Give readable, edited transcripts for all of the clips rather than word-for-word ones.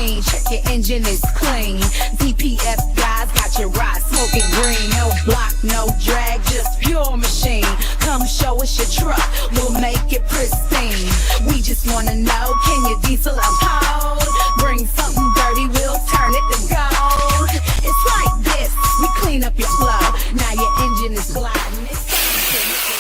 machine. Check your engine is clean. DPF Guys got your ride smoking green. No block, no drag, just pure machine. Come show us your truck, we'll make it pristine. We just wanna know, can your diesel uphold? Bring something dirty, we'll turn it to gold. It's like this, we clean up your flow. Now your engine is gliding. It's time to hit the road.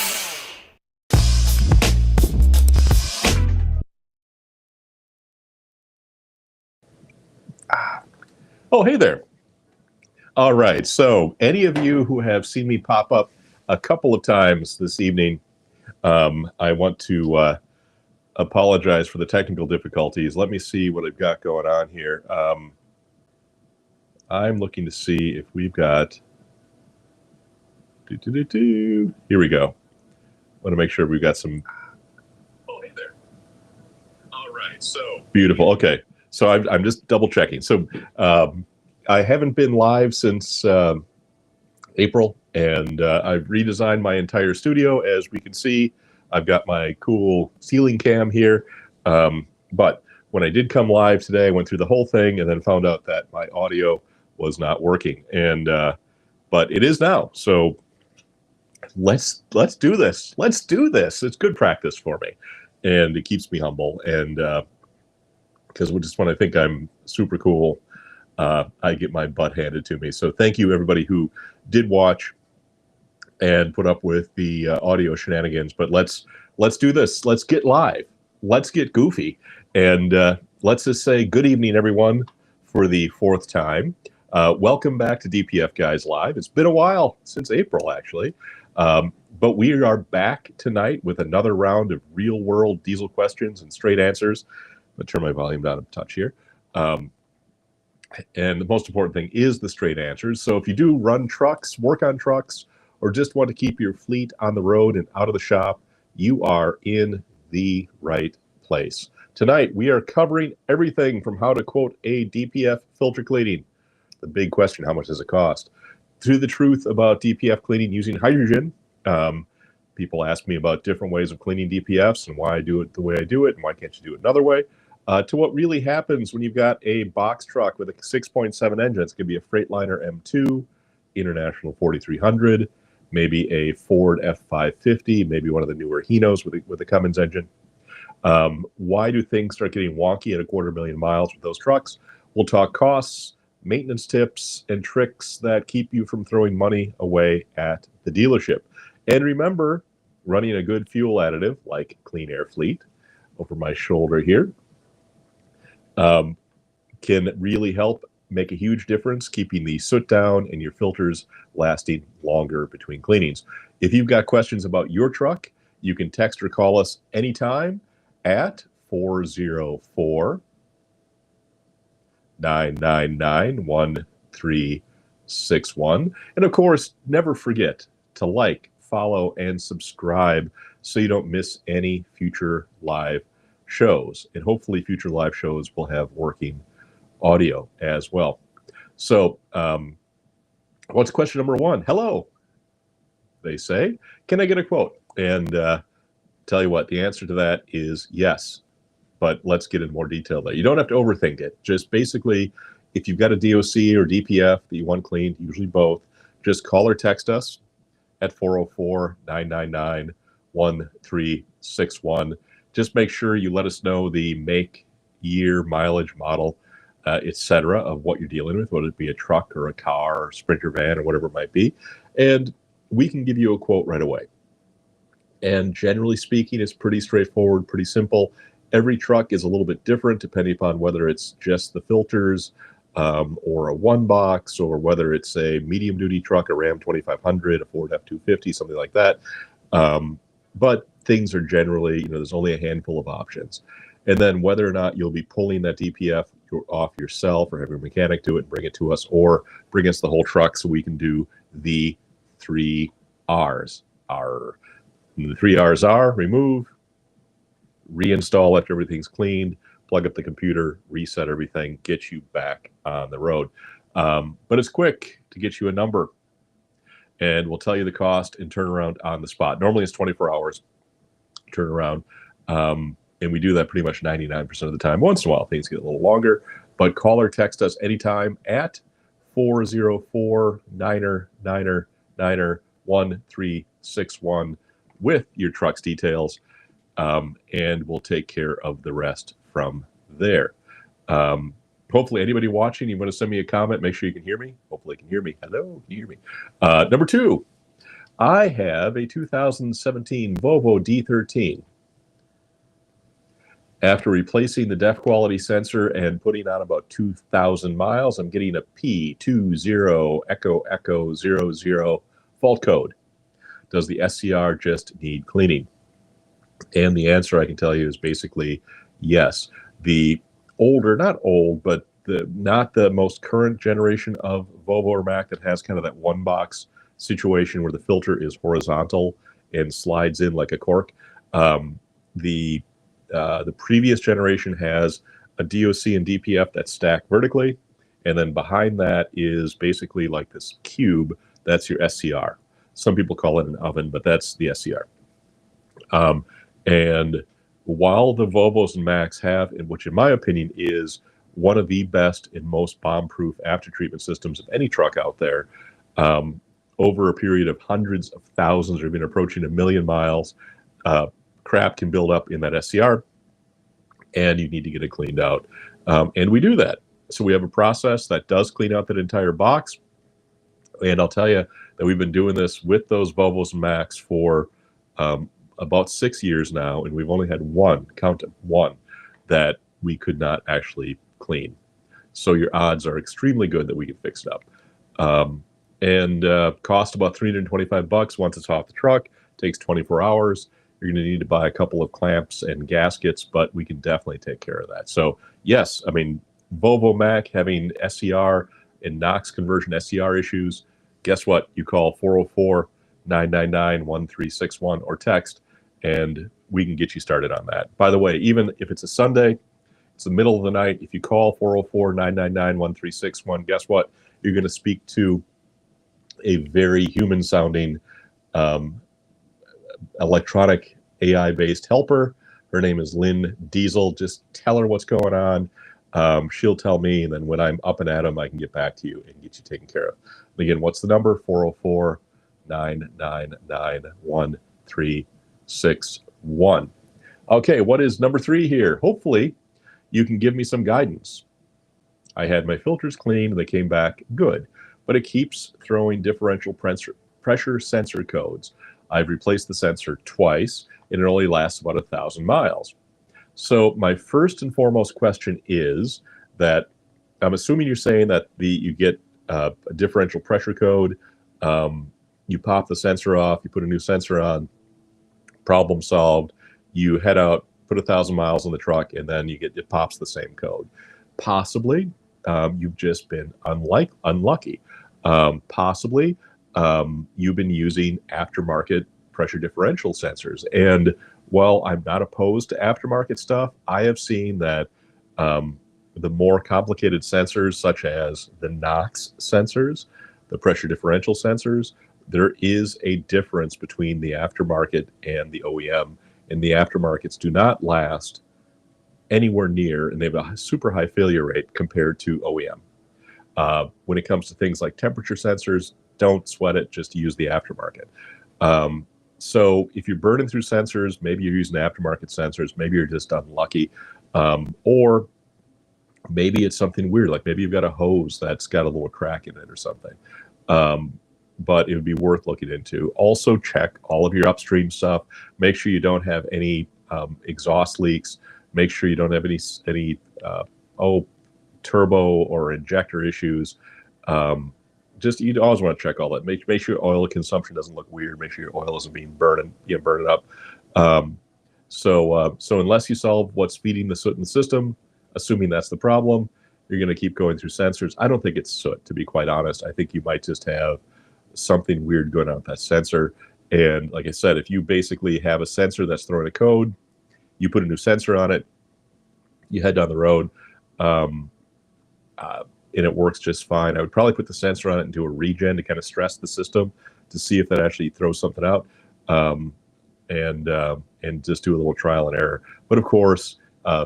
Oh, hey there. All right. So any of you who have seen me pop up a couple of times this evening, I want to apologize for the technical difficulties. Let me see what I've got going on here. I'm looking to see if we've got... Here we go. I want to make sure we've got some... Oh, hey there. All right. So beautiful. Okay. So I'm just double checking. So I haven't been live since April, and I've redesigned my entire studio. As we can see, I've got my cool ceiling cam here. But when I did come live today, I went through the whole thing and then found out that my audio was not working. And but it is now. So let's do this. Let's do this. It's good practice for me, and it keeps me humble. And because just when I think I'm super cool, I get my butt handed to me. So thank you, everybody who did watch and put up with the audio shenanigans. But let's do this. Let's get live. Let's get goofy. And let's just say good evening, everyone, for the fourth time. Welcome back to DPF Guys Live. It's been a while, since April, actually. But we are back tonight with another round of real-world diesel questions and straight answers. I'm going to turn my volume down a touch here. And the most important thing is the straight answers. So if you do run trucks, work on trucks, or just want to keep your fleet on the road and out of the shop, you are in the right place. Tonight, we are covering everything from how to quote a DPF filter cleaning, the big question, how much does it cost, to the truth about DPF cleaning using hydrogen. People ask me about different ways of cleaning DPFs and why I do it the way I do it and why can't you do it another way. To what really happens when you've got a box truck with a 6.7 engine. It's going to be a Freightliner M2, International 4300, maybe a Ford F550, maybe one of the newer Hinos with a Cummins engine. Why do things start getting wonky at 250,000 miles with those trucks? We'll talk costs, maintenance tips, and tricks that keep you from throwing money away at the dealership. And remember, running a good fuel additive like Clean Air Fleet over my shoulder here can really help make a huge difference, keeping the soot down and your filters lasting longer between cleanings. If you've got questions about your truck, you can text or call us anytime at 404-999-1361. And of course, never forget to like, follow, and subscribe so you don't miss any future live shows. And hopefully future live shows will have working audio as well. So what's question number one? Hello, they say. Can I get a quote? And tell you what, the answer to that is yes. But let's get in more detail there. You don't have to overthink it. Just basically, if you've got a DOC or DPF that you want cleaned, usually both, just call or text us at 404-999-1361. Just make sure you let us know the make, year, mileage, model, etc. of what you're dealing with, whether it be a truck or a car or Sprinter van or whatever it might be. And we can give you a quote right away. And generally speaking, it's pretty straightforward, pretty simple. Every truck is a little bit different depending upon whether it's just the filters or a one box, or whether it's a medium duty truck, a Ram 2500, a Ford F250, something like that. But things are generally, there's only a handful of options. And then whether or not you'll be pulling that DPF off yourself or have your mechanic do it and bring it to us, or bring us the whole truck so we can do the 3 R's. And the 3 R's are remove, reinstall after everything's cleaned, plug up the computer, reset everything, get you back on the road. But it's quick to get you a number, and we'll tell you the cost and turnaround on the spot. Normally it's 24 hours turnaround, and we do that pretty much 99% of the time. Once in a while things get a little longer, But call or text us anytime at 404-999-1361 with your truck's details, and we'll take care of the rest from there. Hopefully anybody watching, you want to send me a comment, make sure you can hear me. Hopefully you can hear me. Hello, can you hear me? Number 2, I have a 2017 Volvo D13. After replacing the depth quality sensor and putting on about 2,000 miles, I'm getting a P20 Echo Echo 00 fault code. Does the SCR just need cleaning? And the answer I can tell you is basically yes. The older, not old, but not the most current generation of Volvo or Mack that has kind of that one box situation where the filter is horizontal and slides in like a cork. The previous generation has a DOC and DPF that's stacked vertically, and then behind that is basically like this cube. That's your SCR. Some people call it an oven, but that's the SCR. And while the Volvos and Macks have, which in my opinion is one of the best and most bomb-proof after-treatment systems of any truck out there, over a period of hundreds of thousands or even approaching 1 million miles, crap can build up in that SCR, and you need to get it cleaned out. And we do that. So we have a process that does clean out that entire box. And I'll tell you that we've been doing this with those Volvos and Macks for about 6 years now, and we've only had one, count it, one, that we could not actually clean. So your odds are extremely good that we can fix it up. And cost about $325 once it's off the truck. Takes 24 hours. You're going to need to buy a couple of clamps and gaskets, but we can definitely take care of that. So yes, I mean, Volvo Mack having SCR and NOx conversion SCR issues, guess what? You call 404-999-1361 or text, and we can get you started on that. By the way, even if it's a Sunday, it's the middle of the night, if you call 404-999-1361, guess what? You're going to speak to a very human-sounding electronic AI-based helper. Her name is Lynn Diesel. Just tell her what's going on. She'll tell me, and then when I'm up and at 'em, I can get back to you and get you taken care of. And again, what's the number? 404-999-1361. Okay, what is number 3 here? Hopefully, you can give me some guidance. I had my filters cleaned, and they came back good, but it keeps throwing differential pressure sensor codes. I've replaced the sensor twice, and it only lasts about 1,000 miles. So my first and foremost question is that I'm assuming you're saying that you get a differential pressure code, you pop the sensor off, you put a new sensor on, problem solved, you head out, put 1,000 miles on the truck, and then it pops the same code. Possibly, you've just been unlucky. Possibly, you've been using aftermarket pressure differential sensors. And while I'm not opposed to aftermarket stuff, I have seen that the more complicated sensors, such as the NOx sensors, the pressure differential sensors, there is a difference between the aftermarket and the OEM. And the aftermarkets do not last anywhere near, and they have a super high failure rate compared to OEM. When it comes to things like temperature sensors, don't sweat it, just use the aftermarket. So if you're burning through sensors, maybe you're using aftermarket sensors, maybe you're just unlucky, or maybe it's something weird, like maybe you've got a hose that's got a little crack in it or something. But it would be worth looking into. Also check all of your upstream stuff. Make sure you don't have any exhaust leaks. Make sure you don't have any turbo or injector issues. You always want to check all that. Make sure your oil consumption doesn't look weird. Make sure your oil isn't being burning up. So unless you solve what's feeding the soot in the system, assuming that's the problem, you're going to keep going through sensors. I don't think it's soot, to be quite honest. I think you might just have something weird going on with that sensor. And like I said, if you basically have a sensor that's throwing a code, you put a new sensor on it, you head down the road, and it works just fine. I would probably put the sensor on it and do a regen to kind of stress the system to see if that actually throws something out, and just do a little trial and error. But of course,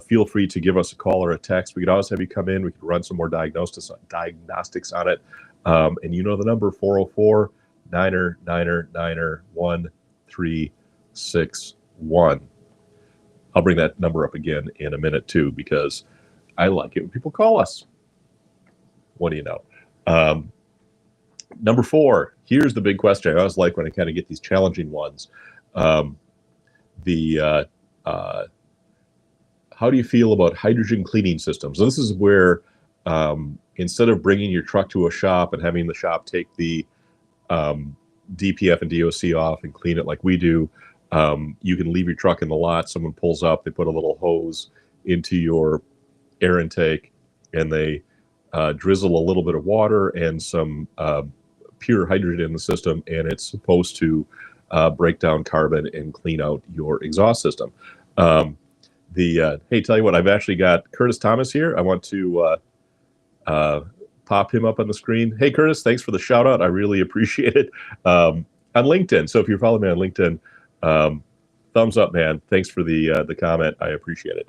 feel free to give us a call or a text. We could always have you come in. We could run some more diagnostics on it. And you know the number, 404-999-1361. I'll bring that number up again in a minute too, because I like it when people call us. What do you know? Number 4, here's the big question. I always like when I kind of get these challenging ones. How do you feel about hydrogen cleaning systems? So this is where instead of bringing your truck to a shop and having the shop take the DPF and DOC off and clean it like we do, you can leave your truck in the lot. Someone pulls up, they put a little hose into your air intake, and they drizzle a little bit of water and some pure hydrogen in the system, and it's supposed to break down carbon and clean out your exhaust system. Hey, tell you what, I've actually got Curtis Thomas here. I want to pop him up on the screen. Hey, Curtis, thanks for the shout out. I really appreciate it. On LinkedIn. So if you're following me on LinkedIn, thumbs up, man. Thanks for the comment. I appreciate it.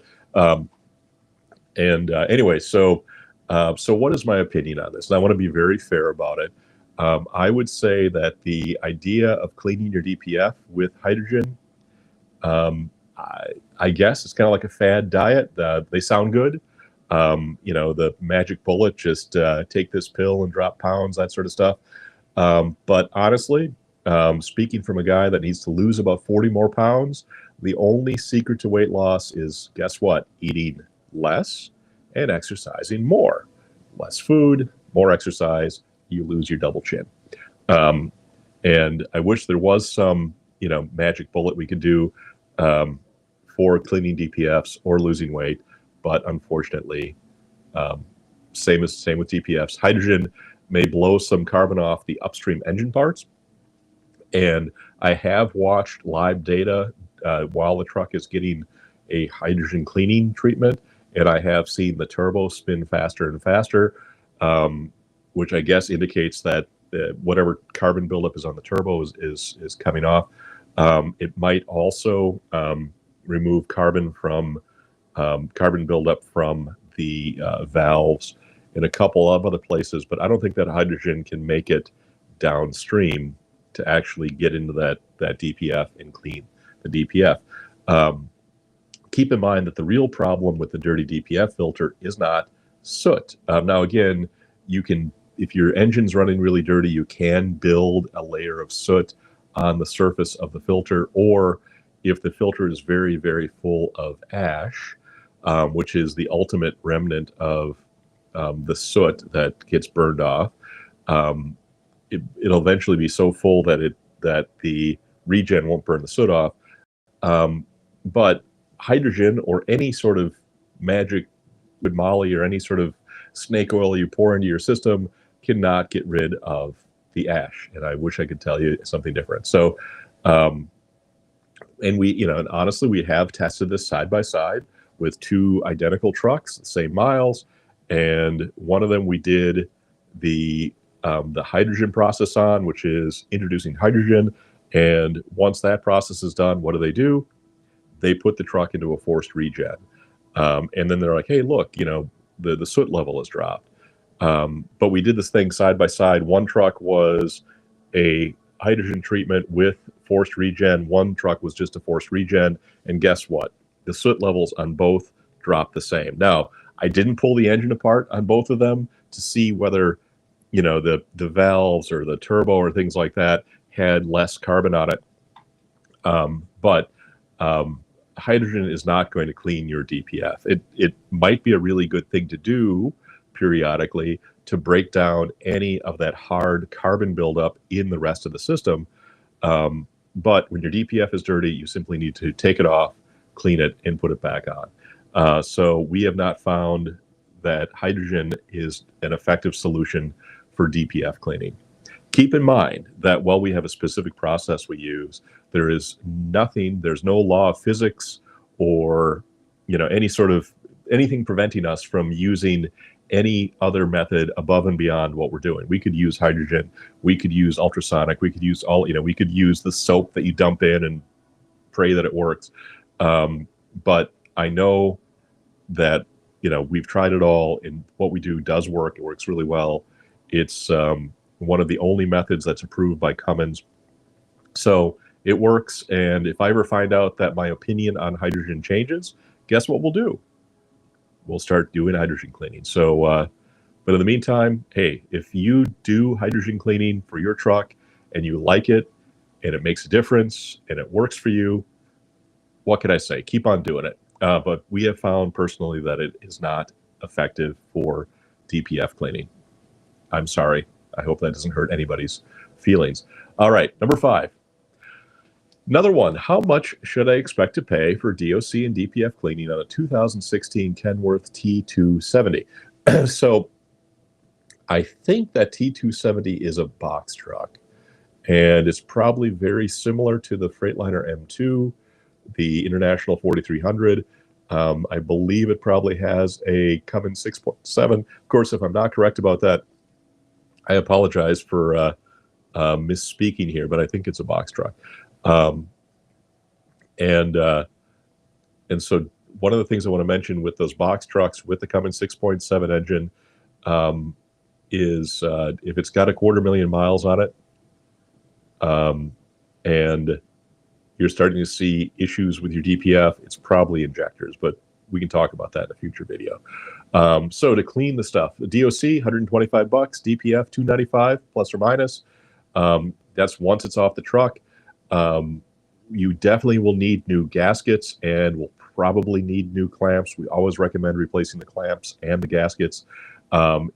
Anyway, so what is my opinion on this? And I want to be very fair about it. I would say that the idea of cleaning your DPF with hydrogen, I guess it's kind of like a fad diet. They sound good. You know, the magic bullet, just take this pill and drop pounds, that sort of stuff. But honestly, speaking from a guy that needs to lose about 40 more pounds, the only secret to weight loss is, guess what? Eating less and exercising more. Less food, more exercise, you lose your double chin. And I wish there was some, you know, magic bullet we could do for cleaning DPFs or losing weight, but unfortunately, same with DPFs. Hydrogen may blow some carbon off the upstream engine parts, and I have watched live data while the truck is getting a hydrogen cleaning treatment, and I have seen the turbo spin faster and faster, which I guess indicates that whatever carbon buildup is on the turbo is coming off. It might also remove carbon buildup from the valves in a couple of other places, but I don't think that hydrogen can make it downstream to actually get into that DPF and clean the DPF. Keep in mind that the real problem with the dirty DPF filter is not soot. Now again, you can, if your engine's running really dirty, you can build a layer of soot on the surface of the filter, or if the filter is very, very full of ash, which is the ultimate remnant of the soot that gets burned off, it'll eventually be so full that the Regen won't burn the soot off. But hydrogen or any sort of magic with Molly or any sort of snake oil you pour into your system cannot get rid of the ash. And I wish I could tell you something different. So, and we, you know, and honestly, we have tested this side by side with 2 identical trucks, the same miles, and one of them we did the hydrogen process on, which is introducing hydrogen. And once that process is done, what do? They put the truck into a forced regen. And then they're like, hey, look, you know, the soot level has dropped. But we did this thing side by side. One truck was a hydrogen treatment with forced regen. One truck was just a forced regen. And guess what? The soot levels on both dropped the same. Now, I didn't pull the engine apart on both of them to see whether, you know, the valves or the turbo or things like that had less carbon on it. But hydrogen is not going to clean your DPF. It might be a really good thing to do periodically to break down any of that hard carbon buildup in the rest of the system. But when your DPF is dirty, you simply need to take it off, clean it, and put it back on. So we have not found that hydrogen is an effective solution for DPF cleaning. Keep in mind that while we have a specific process we use, there is nothing, there's no law of physics or, you know, anything preventing us from using any other method above and beyond what we're doing. We could use hydrogen, we could use ultrasonic, we could use we could use the soap that you dump in and pray that it works. But I know that, you know, we've tried it all, and what we do does work. It works really well. It's one of the only methods that's approved by Cummins. So it works, and if I ever find out that my opinion on hydrogen changes, guess what we'll do? We'll start doing hydrogen cleaning. So, but in the meantime, hey, if you do hydrogen cleaning for your truck and you like it and it makes a difference and it works for you, what can I say? Keep on doing it. But we have found personally that it is not effective for DPF cleaning. I'm sorry. I hope that doesn't hurt anybody's feelings. All right, number 5. Another one. How much should I expect to pay for DOC and DPF cleaning on a 2016 Kenworth T270? So I think that T270 is a box truck, and it's probably very similar to the Freightliner M2, the International 4300. I believe it probably has a Cummins 6.7. Of course, if I'm not correct about that, I apologize for misspeaking here, but I think it's a box truck. And so one of the things I want to mention with those box trucks with the Cummins 6.7 engine is if it's got 250,000 miles on it, and you're starting to see issues with your DPF, it's probably injectors, but we can talk about that in a future video. So to clean the stuff, the DOC, $125, DPF, $295 plus or minus. That's once it's off the truck. You definitely will need new gaskets and will probably need new clamps. We always recommend replacing the clamps and the gaskets.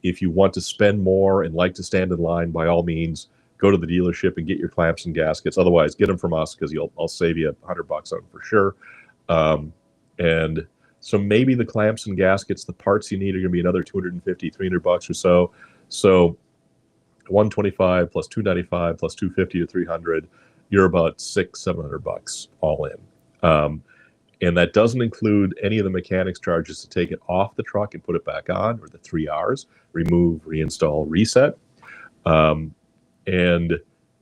If you want to spend more and like to stand in line, by all means, go to the dealership and get your clamps and gaskets. Otherwise, get them from us, because I'll save you $100 on them for sure. And so maybe the clamps and gaskets, the parts you need are going to be another $250, $300 or so. So 125 plus 295 plus 250 or 300, you're about $600-700 all in. And that doesn't include any of the mechanics charges to take it off the truck and put it back on, or the 3 R's: remove, reinstall, reset. And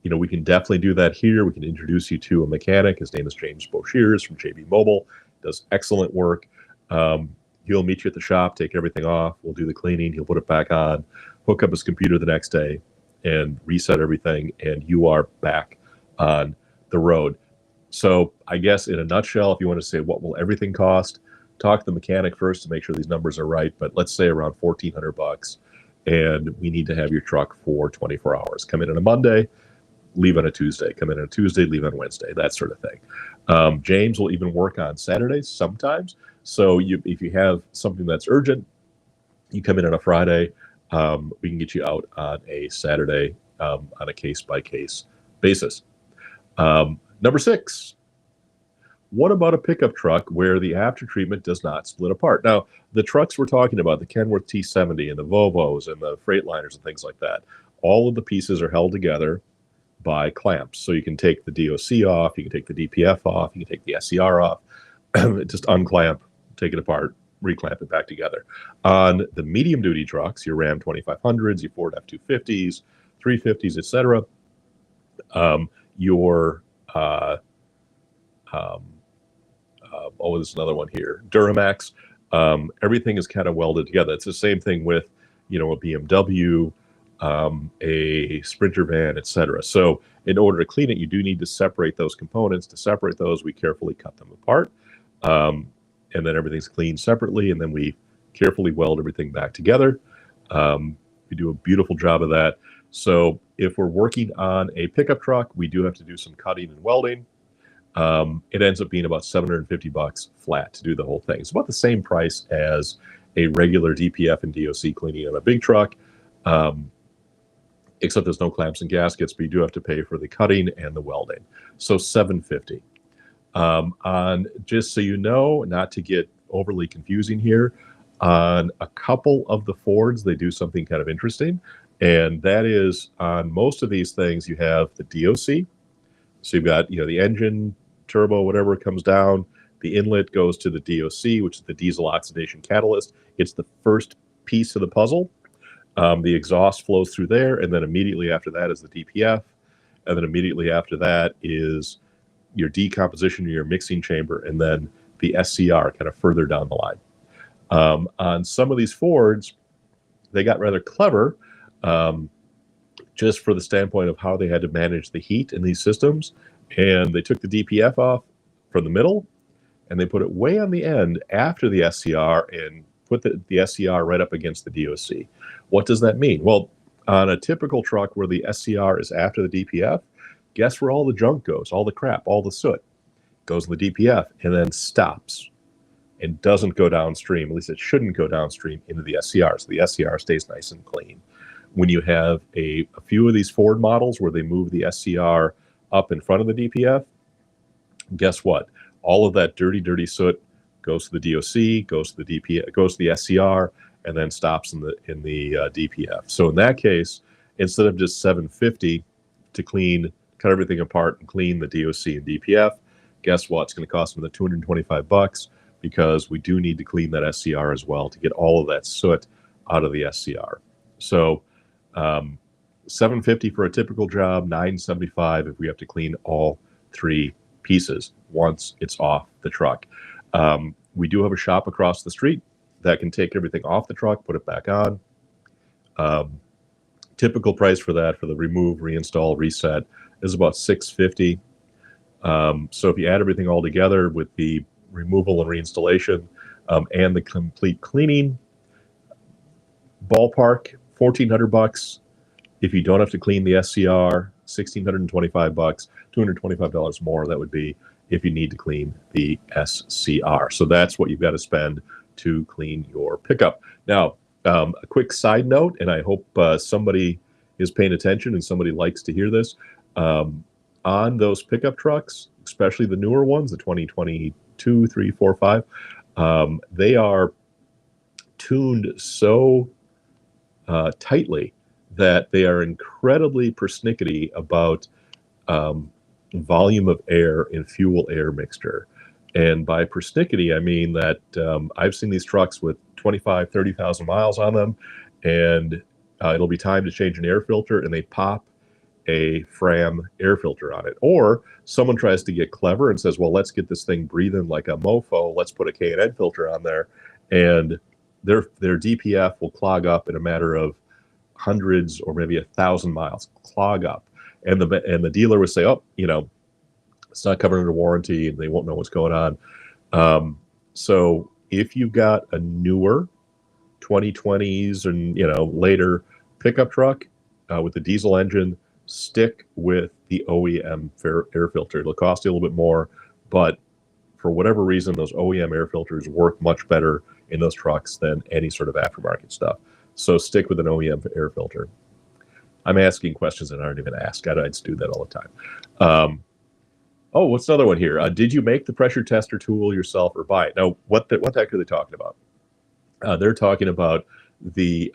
you know, we can definitely do that here. We can introduce you to a mechanic. His name is James Boshears from JB Mobile. Does excellent work. He'll meet you at the shop, take everything off. We'll do the cleaning. He'll put it back on, hook up his computer the next day, and reset everything, and you are back on the road. So I guess in a nutshell, if you want to say what will everything cost, talk to the mechanic first to make sure these numbers are right. But let's say around $1,400, and we need to have your truck for 24 hours. Come in on a Monday, leave on a Tuesday. Come in on a Tuesday, leave on Wednesday, that sort of thing. James will even work on Saturdays sometimes. So if you have something that's urgent, you come in on a Friday, we can get you out on a Saturday on a case-by-case basis. Number 6, what about a pickup truck where the after treatment does not split apart? Now, the trucks we're talking about, the Kenworth T70 and the Volvos and the Freightliners and things like that, all of the pieces are held together by clamps. So you can take the DOC off, you can take the DPF off, you can take the SCR off, just unclamp, take it apart, reclamp it back together. On the medium duty trucks, your Ram 2500s, your Ford F250s, 350s, etc., oh, there's another one here, Duramax. Everything is kind of welded together. It's the same thing with, you know, a BMW, a Sprinter van, etc. So in order to clean it, you do need to separate those components. To separate those, we carefully cut them apart, and then everything's cleaned separately, and then we carefully weld everything back together. We do a beautiful job of that. So if we're working on a pickup truck, we do have to do some cutting and welding. It ends up being about $750 flat to do the whole thing. It's about the same price as a regular DPF and DOC cleaning on a big truck, except there's no clamps and gaskets, but you do have to pay for the cutting and the welding. So $750. On, just so you know, not to get overly confusing here, on a couple of the Fords, they do something kind of interesting. And that is, on most of these things, you have the DOC. So you've got, you know, the engine, turbo, whatever comes down. The inlet goes to the DOC, which is the diesel oxidation catalyst. It's the first piece of the puzzle. The exhaust flows through there, and then immediately after that is the DPF. And then immediately after that is your decomposition, your mixing chamber, and then the SCR kind of further down the line. On some of these Fords, they got rather clever, just for the standpoint of how they had to manage the heat in these systems. And they took the DPF off from the middle, and they put it way on the end after the SCR and put the SCR right up against the DOC. What does that mean? Well, on a typical truck where the SCR is after the DPF, guess where all the junk goes, all the crap, all the soot goes in the DPF and then stops and doesn't go downstream. At least it shouldn't go downstream into the SCR. So the SCR stays nice and clean. When you have a few of these Ford models where they move the SCR up in front of the DPF, guess what? All of that dirty soot goes to the DOC, goes to the DPF, goes to the SCR, and then stops in the DPF. So in that case, instead of just $750 to cut everything apart and clean the DOC and DPF, guess what? It's going to cost them the $225 because we do need to clean that SCR as well to get all of that soot out of the SCR. So $750 for a typical job, $975 if we have to clean all three pieces once it's off the truck. We do have a shop across the street that can take everything off the truck, put it back on. Typical price for that, for the remove, reinstall, reset, is about $650. So if you add everything all together with the removal and reinstallation and the complete cleaning, ballpark $1,400. If you don't have to clean the SCR, $1,625, $225 more. That would be if you need to clean the SCR. So that's what you've got to spend to clean your pickup. Now, a quick side note, and I hope somebody is paying attention and somebody likes to hear this. On those pickup trucks, especially the newer ones, the 2022, 3, 4, 5, they are tuned so tightly that they are incredibly persnickety about volume of air and fuel-air mixture. And by persnickety, I mean that I've seen these trucks with 25, 30,000 miles on them, and it'll be time to change an air filter, and they pop a Fram air filter on it. Or someone tries to get clever and says, well, let's get this thing breathing like a mofo. Let's put a K&N filter on there. And their DPF will clog up in a matter of hundreds or maybe 1,000 miles, clog up. And the dealer would say, oh, you know, it's not covered under warranty and they won't know what's going on. So if you've got a newer 2020s and, you know, later pickup truck with a diesel engine, stick with the OEM air filter. It'll cost you a little bit more, but for whatever reason, those OEM air filters work much better in those trucks than any sort of aftermarket stuff. So stick with an OEM air filter. I'm asking questions that aren't even asked. I just do that all the time. Oh, what's another one here? Did you make the pressure tester tool yourself or buy it? Now, what the heck are they talking about? They're talking about the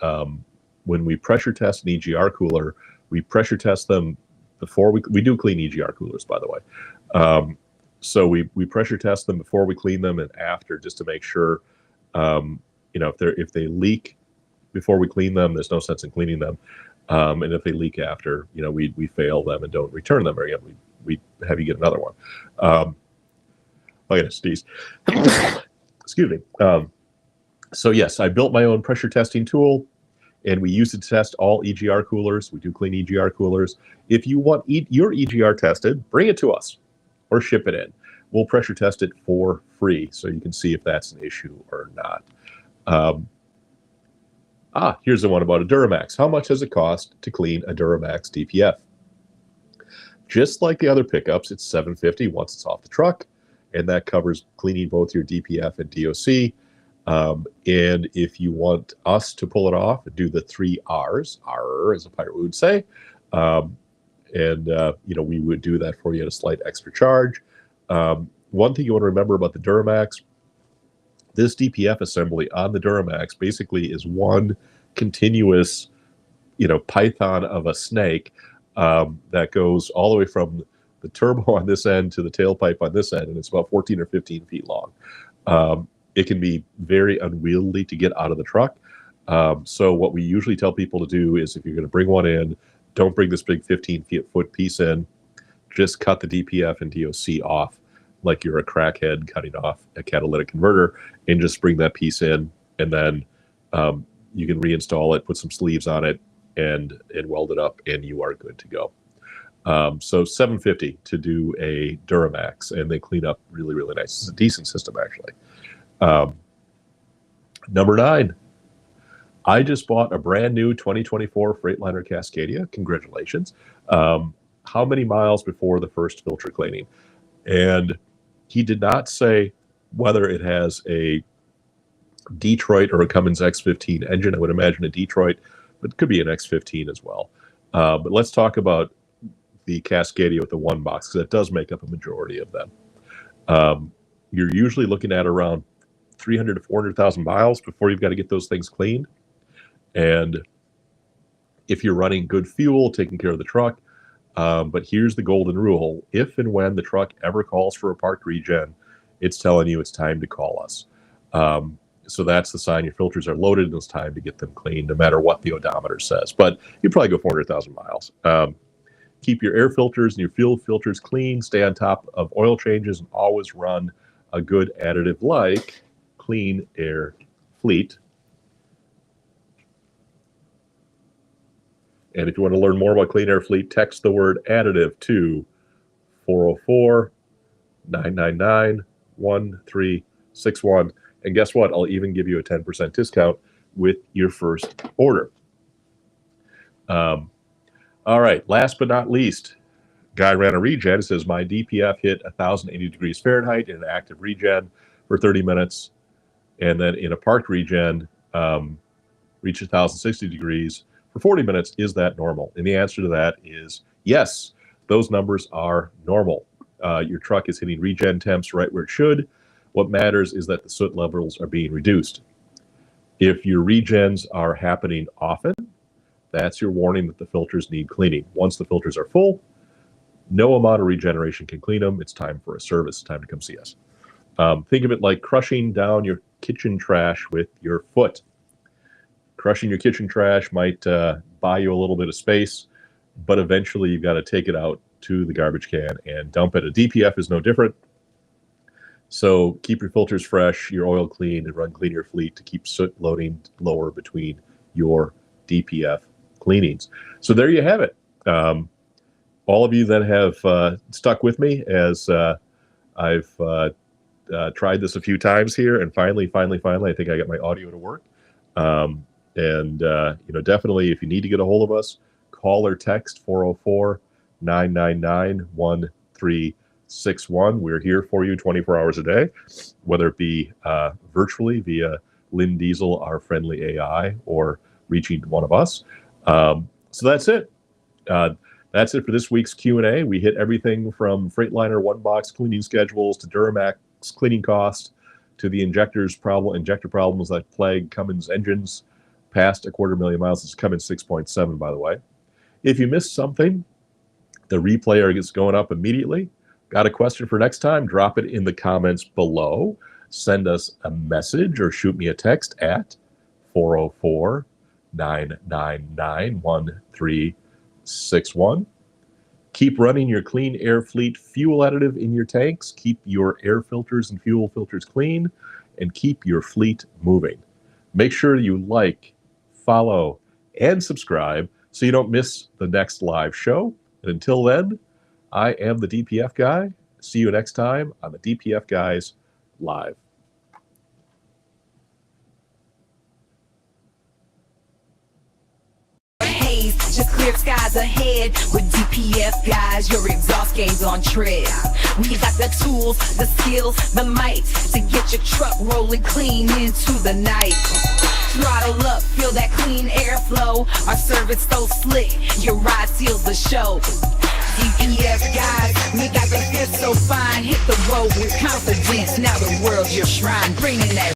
when we pressure test an EGR cooler, we pressure test them before we do clean EGR coolers, by the way. So we pressure test them before we clean them and after, just to make sure, you know, if they leak before we clean them, there's no sense in cleaning them. And if they leak after, you know, we fail them and don't return them, or again, we have you get another one. I'm gonna sneeze. Excuse me. So yes, I built my own pressure testing tool, and we use it to test all EGR coolers. We do clean EGR coolers. If you want your EGR tested, bring it to us or ship it in. We'll pressure test it for free so you can see if that's an issue or not. Here's the one about a Duramax. How much does it cost to clean a Duramax DPF? Just like the other pickups, it's $750 once it's off the truck, and that covers cleaning both your DPF and DOC. And if you want us to pull it off and do the 3 R's, R as a pirate would say, you know, we would do that for you at a slight extra charge. One thing you want to remember about the Duramax, this DPF assembly on the Duramax basically is one continuous, you know, python of a snake that goes all the way from the turbo on this end to the tailpipe on this end, and it's about 14 or 15 feet long. It can be very unwieldy to get out of the truck. So what we usually tell people to do is, if you're going to bring one in, don't bring this big 15-foot piece in. Just cut the DPF and DOC off like you're a crackhead cutting off a catalytic converter, and just bring that piece in and then you can reinstall it, put some sleeves on it, and weld it up, and you are good to go. So $750 to do a Duramax, and they clean up really, really nice. It's a decent system, actually. Number 9, I just bought a brand new 2024 Freightliner Cascadia. Congratulations. How many miles before the first filter cleaning? And he did not say whether it has a Detroit or a Cummins X15 engine. I would imagine a Detroit, but it could be an X15 as well. But let's talk about the Cascadia with the one box, because that does make up a majority of them. You're usually looking at around 300 to 400,000 miles before you've got to get those things cleaned. And if you're running good fuel, taking care of the truck, but here's the golden rule: if and when the truck ever calls for a parked regen, it's telling you it's time to call us. So that's the sign your filters are loaded and it's time to get them cleaned, no matter what the odometer says. But you probably go 400,000 miles. Keep your air filters and your fuel filters clean. Stay on top of oil changes, and always run a good additive like Clean Air Fleet. And if you want to learn more about Clean Air Fleet, text the word additive to 404-999-1361. And guess what? I'll even give you a 10% discount with your first order. All right, last but not least, guy ran a regen. It says my DPF hit 1,080 degrees Fahrenheit in an active regen for 30 minutes. And then in a parked regen, reached 1,060 degrees for 40 minutes. Is that normal? And the answer to that is yes, those numbers are normal. Your truck is hitting regen temps right where it should. What matters is that the soot levels are being reduced. If your regens are happening often, that's your warning that the filters need cleaning. Once the filters are full, no amount of regeneration can clean them. It's time for a service. It's time to come see us. Think of it like crushing down your kitchen trash with your foot. Crushing your kitchen trash might buy you a little bit of space, but eventually you've got to take it out to the garbage can and dump it. A DPF is no different. So keep your filters fresh, your oil clean, and run Clean Air Fleet to keep soot loading lower between your DPF cleanings. So there you have it. All of you that have stuck with me as I've tried this a few times here, and finally, I think I got my audio to work. Definitely, if you need to get a hold of us, call or text 404-999-1361. We're here for you 24 hours a day, whether it be virtually via Lynn Diesel, our friendly AI, or reaching one of us. So that's it. That's it for this week's Q&A. We hit everything from Freightliner one-box cleaning schedules to Duramax cleaning costs to the injector problems that plague Cummins engines past 250,000 miles. It's Cummins 6.7, by the way. If you missed something, the replay is going up immediately. Got a question for next time? Drop it in the comments below. Send us a message or shoot me a text at 404-999-1361. Keep running your Clean Air Fleet fuel additive in your tanks. Keep your air filters and fuel filters clean, and keep your fleet moving. Make sure you like, follow, and subscribe so you don't miss the next live show. And until then, I am the DPF Guy. See you next time on the DPF Guys Live. Just clear skies ahead with DPF Guys. Your exhaust game's on tread. We got the tools, the skills, the might to get your truck rolling clean into the night. Throttle up, feel that clean airflow. Our service so slick, your ride seals the show. DPF Guys, we got the fit so fine. Hit the road with confidence. Now the world's your shrine, bringing that